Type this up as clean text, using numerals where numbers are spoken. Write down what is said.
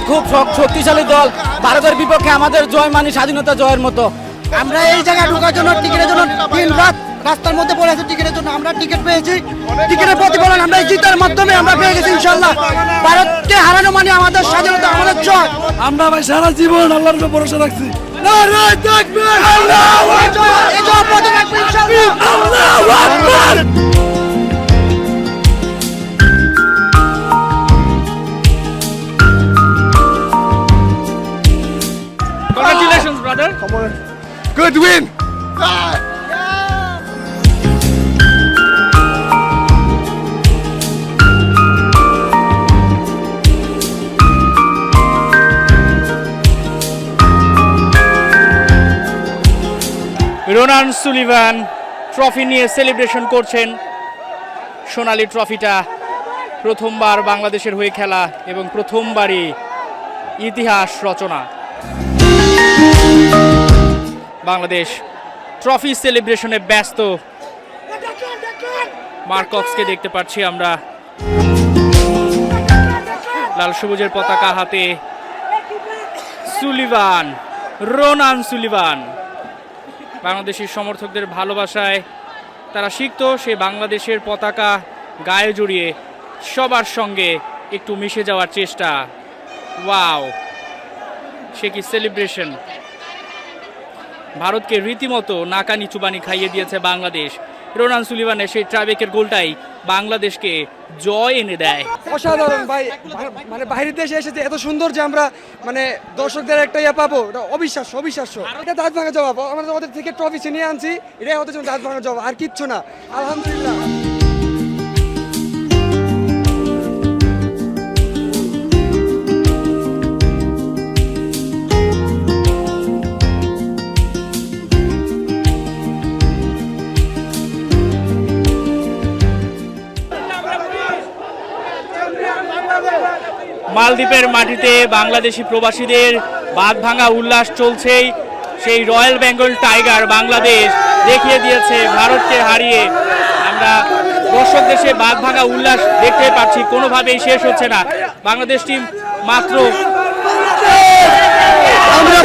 খুব শক্তিশালী দল। ভারতের বিপক্ষে আমাদের জয় মানে স্বাধীনতা জয়ের মতো। আমরা এই জায়গায় ঢোকার জন্য টিকিটের জন্য দিন রাত রাস্তার মধ্যে পড়ে আছি টিকিটের জন্য। আমরা টিকিট পেয়েছি, টিকিটের প্রতিফলন আমরা এই জিতার মাধ্যমে আমরা পেয়ে গেছি ইনশাল্লাহ। ভারতকে হারানো মানে আমাদের স্বাধীনতা, আমাদের জয়। আমরা ভাই সারা জীবন আল্লাহর উপর ভরসা রাখছি। এই জয় অব্যাহত থাকবে ইনশাল্লাহ। Congratulations, brother. Good win. Ronan Sullivan trophy নিয়ে সেলিব্রেশন করছেন। সোনালী ট্রফিটা প্রথমবার বাংলাদেশের হয়ে খেলা এবং প্রথমবারই ইতিহাস রচনা। বাংলাদেশ ট্রফি সেলিব্রেশনে ব্যস্ত। মার্কক্সকে দেখতে পাচ্ছি আমরা লাল সবুজের পতাকা হাতে। সুলিভান, রোনান সুলিভান বাংলাদেশি সমর্থকদের ভালোবাসায় তারা শিখত সে বাংলাদেশের পতাকা গায়ে জড়িয়ে সবার সঙ্গে একটু মিশে যাওয়ার চেষ্টা। ওয়াও, সে কি সেলিব্রেশন! ভারতকে রীতিমতো নাকানি চুবানি খাইয়ে দিয়েছে বাংলাদেশ। রোনান সুলিভানের সেই ট্রাইবেকের গোলটাই বাংলাদেশকে জয় এনে দেয়। অসাধারণ ভাই, মানে বাইরের দেশে এসে যে এত সুন্দর যে আমরা মানে দর্শকদের একটা ইয়ে পাবো, এটা অবিশ্বাস্য অবিশ্বাস্য। এটা দাঁত ভাঙা জবাব। আমরা ওদের থেকে ট্রফি ছিনিয়ে আনছি, এটাই হতে দাঁত ভাঙা জবাব, আর কিচ্ছু না। আলহামদুলিল্লাহ। মালদ্বীপের মাটিতে বাংলাদেশি প্রবাসীদের বাঁধ ভাঙা উল্লাস চলছেই। সেই রয়্যাল বেঙ্গল টাইগার বাংলাদেশ দেখিয়ে দিয়েছে ভারতকে হারিয়ে। আমরা দর্শক দেশে বাঁধ ভাঙা উল্লাস দেখতে পাচ্ছি, কোনোভাবেই শেষ হচ্ছে না। বাংলাদেশ টিম মাত্র আমরা